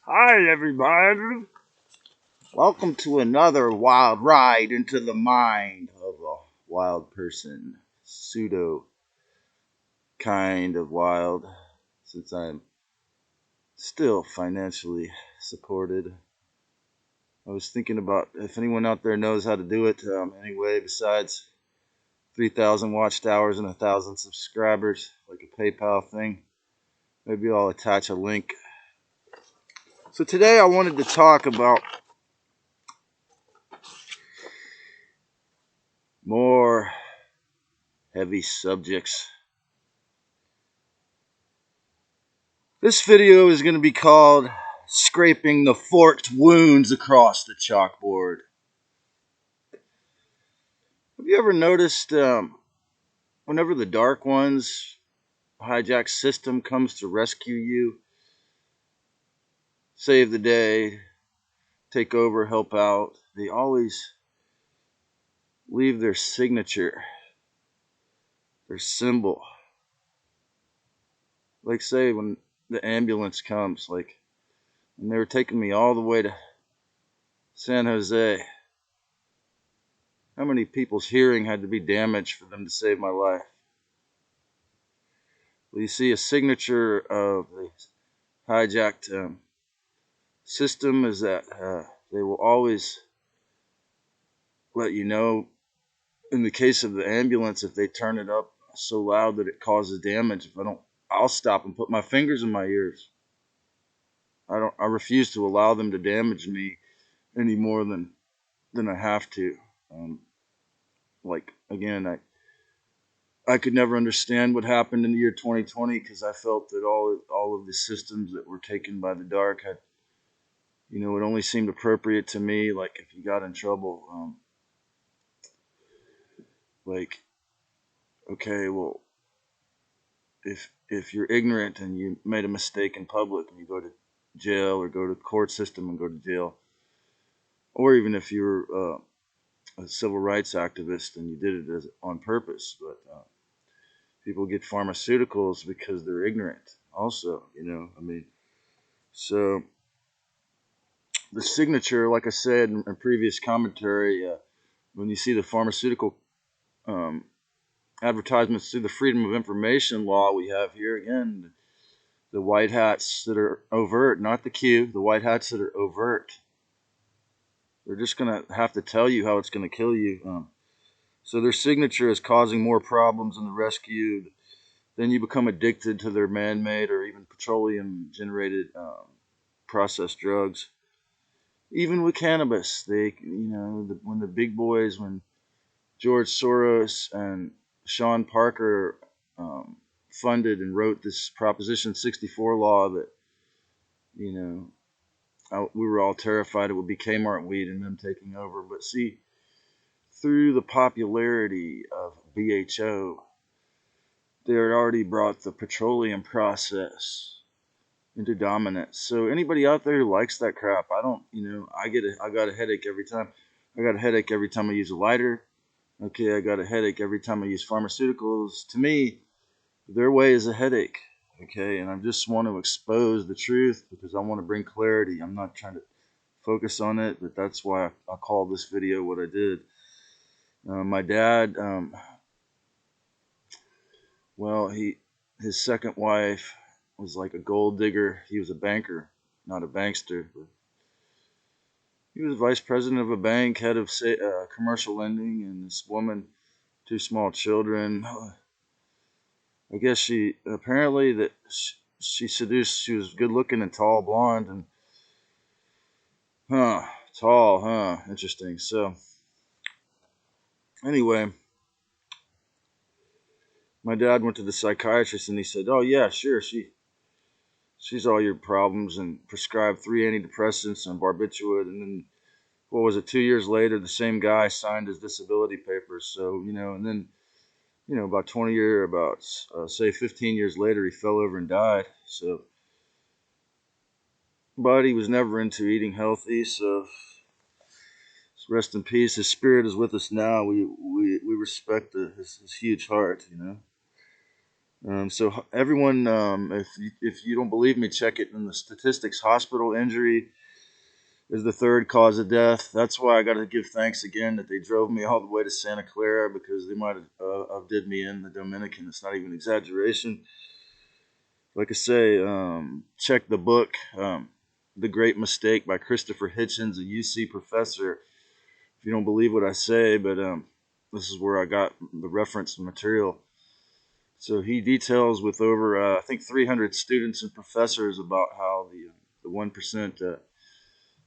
Hi, everybody. Welcome to another wild ride into the mind of a wild person. Pseudo kind of wild, since I'm still financially supported. I was thinking about if anyone out there knows how to do it anyway, besides 3,000 watched hours and 1,000 subscribers, like a PayPal thing. Maybe I'll attach a link. So today I wanted to talk about more heavy subjects. This video is going to be called Scraping the Forked Wounds Across the Chalkboard. Have you ever noticed whenever the Dark Ones hijack system comes to rescue you, save the day, take over, help out, they always leave their signature, their symbol. Like say when the ambulance comes, like when they were taking me all the way to San Jose, how many people's hearing had to be damaged for them to save my life? Well, you see a signature of the hijacked system is that they will always let you know, in the case of the ambulance, if they turn it up so loud that it causes damage, if I don't, I'll stop and put my fingers in my ears. I refuse to allow them to damage me any more than I have to. Like again, I could never understand what happened in the year 2020 because I felt that all of the systems that were taken by the dark had, it only seemed appropriate to me. Like if you got in trouble, like, okay, well, if you're ignorant and you made a mistake in public and you go to jail or go to the court system and go to jail, or even if you're a civil rights activist and you did it on purpose, but people get pharmaceuticals because they're ignorant. Also, so the signature, like I said in previous commentary, when you see the pharmaceutical um, advertisements through the Freedom of Information law we have here, again, the white hats that are overt, not the Q, the white hats that are overt, they're just going to have to tell you how it's going to kill you. So their signature is causing more problems in the rescue. Then you become addicted to their man-made or even petroleum-generated processed drugs. Even with cannabis, when the big boys, when George Soros and Sean Parker funded and wrote this Proposition 64 law that, we were all terrified it would be Kmart weed and them taking over. But see, through the popularity of BHO, they had already brought the petroleum process into dominance. So anybody out there who likes that crap, I don't, I got a headache every time. I got a headache every time I use a lighter. Okay, I got a headache every time I use pharmaceuticals. To me, their way is a headache. Okay, and I just want to expose the truth because I want to bring clarity. I'm not trying to focus on it, but that's why I called this video what I did. My dad, his second wife was like a gold digger. He was a banker, not a bankster. But he was vice president of a bank, head of commercial lending, and this woman, two small children. I guess she seduced. She was good looking and tall, blonde, and tall, interesting. So anyway, My dad went to the psychiatrist and he said, "Oh yeah, sure, she's all your problems," and prescribed 3 antidepressants and barbiturate. And then what was it? 2 years later, the same guy signed his disability papers. So and then about say 15 years later, he fell over and died. So, but he was never into eating healthy. So rest in peace. His spirit is with us now. We respect his huge heart. So everyone, if you don't believe me, check it in the statistics. Hospital injury is the third cause of death. That's why I got to give thanks again that they drove me all the way to Santa Clara, because they might have outdid me in the Dominican. It's not even exaggeration. Like I say, check the book, The Great Mistake by Christopher Hitchens, a UC professor. If you don't believe what I say, but this is where I got the reference material. So he details with over, I think, 300 students and professors about how the 1%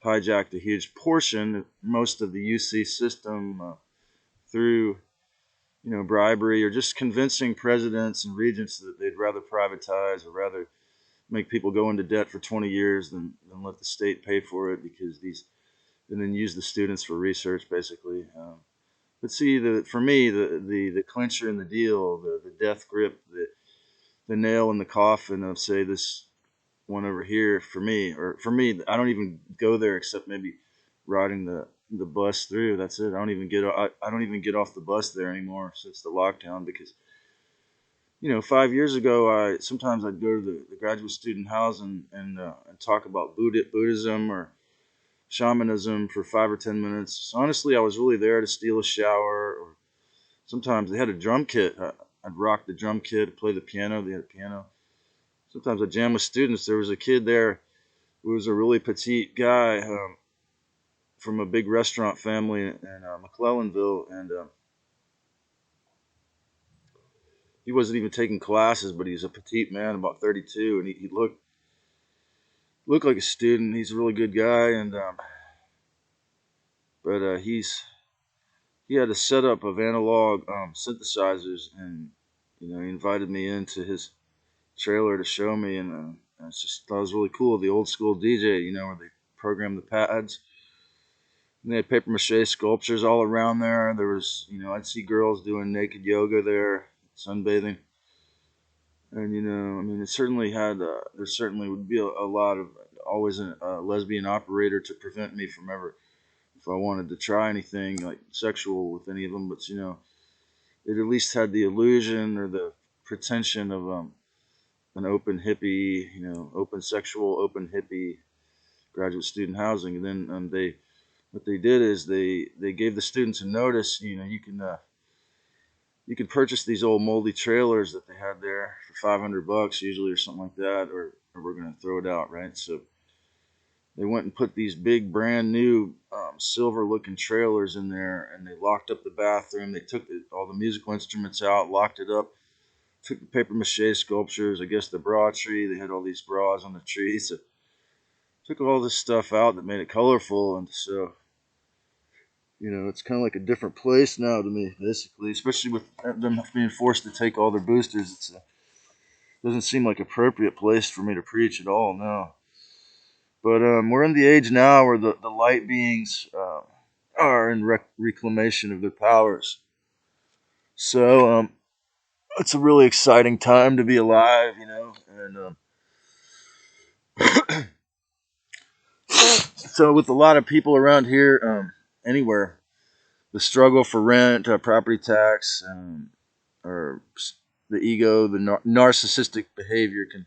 hijacked a huge portion, most of the UC system, through bribery or just convincing presidents and regents that they'd rather privatize or rather make people go into debt for 20 years than let the state pay for it, because and then use the students for research, basically. But see, for me, the clincher in the deal, the death grip, the nail in the coffin of, say, this one over here, for me, I don't even go there except maybe riding the bus through. That's it. I don't even get off the bus there anymore since the lockdown, because 5 years ago, I'd go to the graduate student housing and talk about Buddhism or shamanism for 5 or 10 minutes. Honestly, I was really there to steal a shower, or sometimes they had a drum kit. I'd rock the drum kit, play the piano. They had a piano. Sometimes I'd jam with students. There was a kid there who was a really petite guy, from a big restaurant family in McClellanville, and he wasn't even taking classes, but he's a petite man, about 32, and he looked like a student. He's a really good guy, and but he had a setup of analog synthesizers, and he invited me into his trailer to show me, and that was really cool. The old school DJ, where they program the pads. And they had paper mache sculptures all around there. There was, I'd see girls doing naked yoga there, sunbathing. And I mean, there certainly would be a lot of, always a lesbian operator to prevent me from ever, if I wanted to try anything like sexual with any of them. But it at least had the illusion or the pretension of an open hippie, open sexual, open hippie graduate student housing. And then what they did is they gave the students a notice. You can purchase these old moldy trailers that they had there for $500 usually, or something like that, or we're gonna throw it out, right? So they went and put these big brand new silver looking trailers in there, and they locked up the bathroom. They took all the musical instruments out, locked it up, took the paper mache sculptures, I guess the bra tree. They had all these bras on the tree. So took all this stuff out that made it colorful, and so it's kind of like a different place now to me, basically, especially with them being forced to take all their boosters. Doesn't seem like appropriate place for me to preach at all now. But we're in the age now where the light beings are in reclamation of their powers. So it's a really exciting time to be alive. And so with a lot of people around here, anywhere, the struggle for rent, property tax, or the ego, the narcissistic behavior can,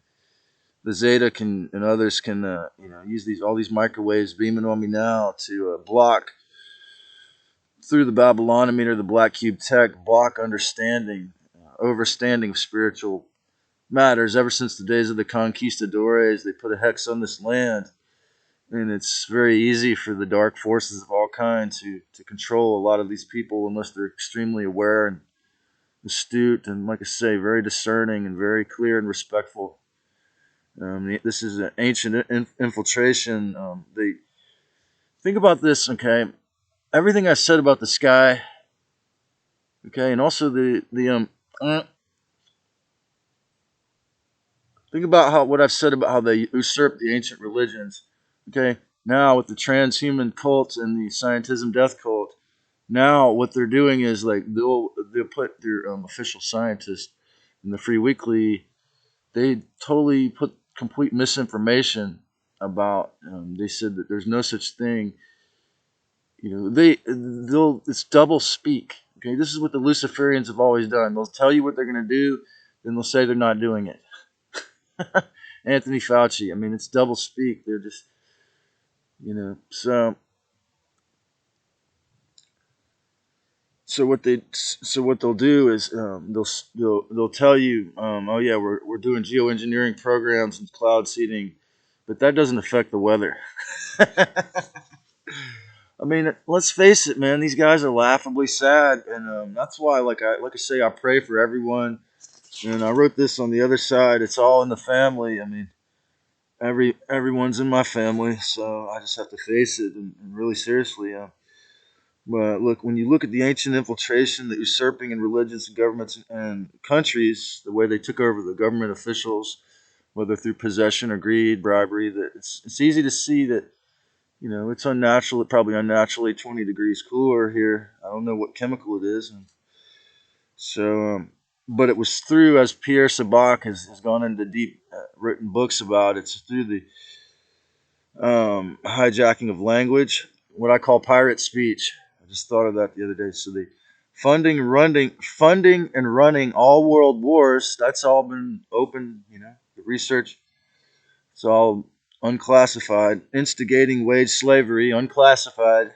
the Zeta can, and others can, use all these microwaves beaming on me now to block through the Babylonimeter, the Black Cube Tech, block understanding, overstanding of spiritual matters. Ever since the days of the conquistadores, they put a hex on this land, and it's very easy for the dark forces of all kinds to control a lot of these people unless they're extremely aware and astute, and, like I say, very discerning and very clear and respectful. This is an ancient infiltration. They think about this, okay? Everything I said about the sky, okay, and also the Think about how what I've said about how they usurped the ancient religions. Okay, now with the transhuman cult and the scientism death cult, now what they're doing is like they'll put their official scientists in the Free Weekly. They totally put complete misinformation about. They said that there's no such thing. They'll it's double speak. Okay, this is what the Luciferians have always done. They'll tell you what they're going to do, then they'll say they're not doing it. Anthony Fauci. I mean, it's double speak. They're just, so what they'll do is they'll tell you, oh yeah, we're doing geoengineering programs and cloud seeding, but that doesn't affect the weather. I mean, let's face it, man. These guys are laughably sad, and that's why, like I say, I pray for everyone. And I wrote this on the other side. It's all in the family. I mean, everyone's in my family, so I just have to face it and really seriously. But look, when you look at the ancient infiltration, the usurping in religions and governments and countries, the way they took over the government officials, whether through possession or greed, bribery, that it's easy to see that it's unnatural. It probably unnaturally 20 degrees cooler here. I don't know what chemical it is, and so. But it was through, as Pierre Sabak has gone into deep written books about, it's through the hijacking of language, what I call pirate speech. I just thought of that the other day. So the funding and running all world wars. That's all been open. The research. It's all unclassified. Instigating wage slavery, unclassified.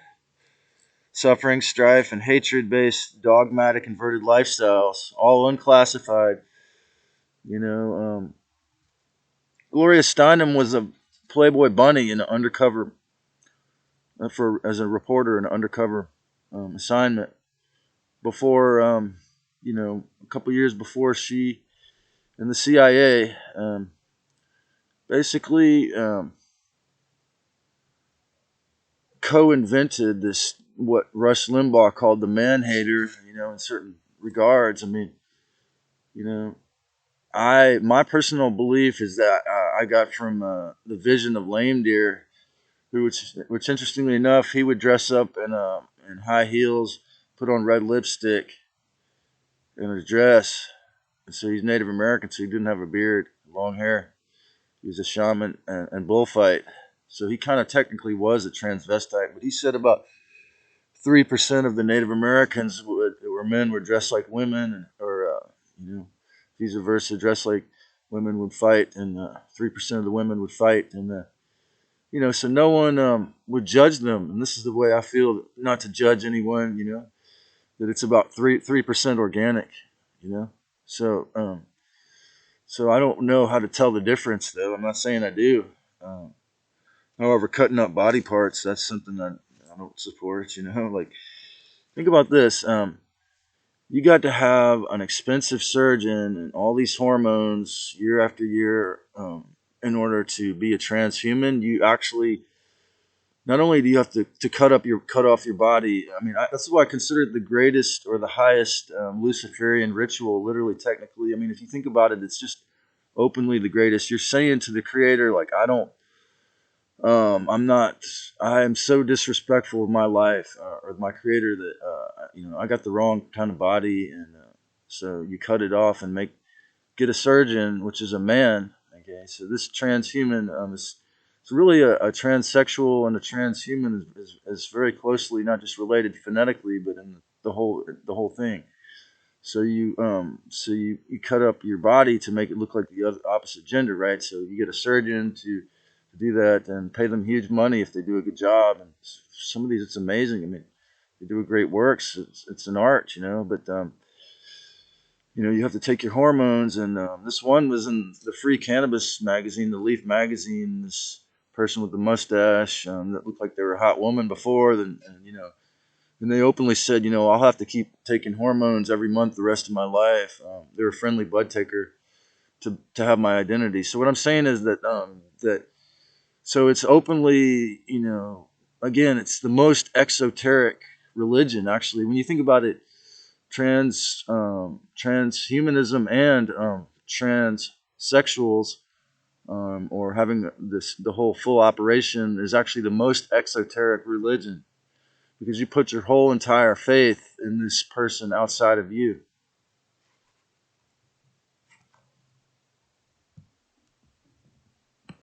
Suffering, strife, and hatred-based dogmatic inverted lifestyles, all unclassified. You know, Gloria Steinem was a Playboy bunny in an undercover as a reporter in an undercover assignment before a couple years before she and the CIA basically co-invented this what Rush Limbaugh called the man hater. In certain regards. I mean, my personal belief is that I got from the vision of Lame Deer, which interestingly enough, he would dress up in high heels, put on red lipstick, and a dress. And so he's Native American, so he didn't have a beard, long hair. He was a shaman and bullfight. So he kind of technically was a transvestite, but he said about 3% of the Native Americans were men were dressed like women, or vice versa, dressed like women would fight, and 3% of the women would fight, and so no one would judge them. And this is the way I feel, not to judge anyone, that it's about 3% organic, you know. So so I don't know how to tell the difference, though. I'm not saying I do. Um, However, cutting up body parts, that's something that I don't support, Like, think about this. You got to have an expensive surgeon and all these hormones year after year in order to be a transhuman. You actually not only do you have to cut off your body. I mean, that's why I consider it the greatest or the highest Luciferian ritual. Literally, technically, I mean, if you think about it, it's just openly the greatest. You're saying to the Creator, like, I don't. I'm not. I am so disrespectful of my life or my Creator that I got the wrong kind of body, and so you cut it off and get a surgeon, which is a man. Okay, so this transhuman is it's really a transsexual, and a transhuman is very closely not just related phonetically, but in the whole thing. So you cut up your body to make it look like the opposite gender, right? So you get a surgeon to do that and pay them huge money if they do a good job. And some of these, it's amazing. I mean, they do a great works. It's an art, but you have to take your hormones. And this one was in the Free Cannabis magazine, the Leaf magazine. This person with the mustache that looked like they were a hot woman before, and they openly said, I'll have to keep taking hormones every month the rest of my life. They're a friendly bud taker to have my identity. So what I'm saying is that so it's openly, again, it's the most exoteric religion, actually. When you think about it, transhumanism and transsexuals or having the whole full operation is actually the most exoteric religion, because you put your whole entire faith in this person outside of you.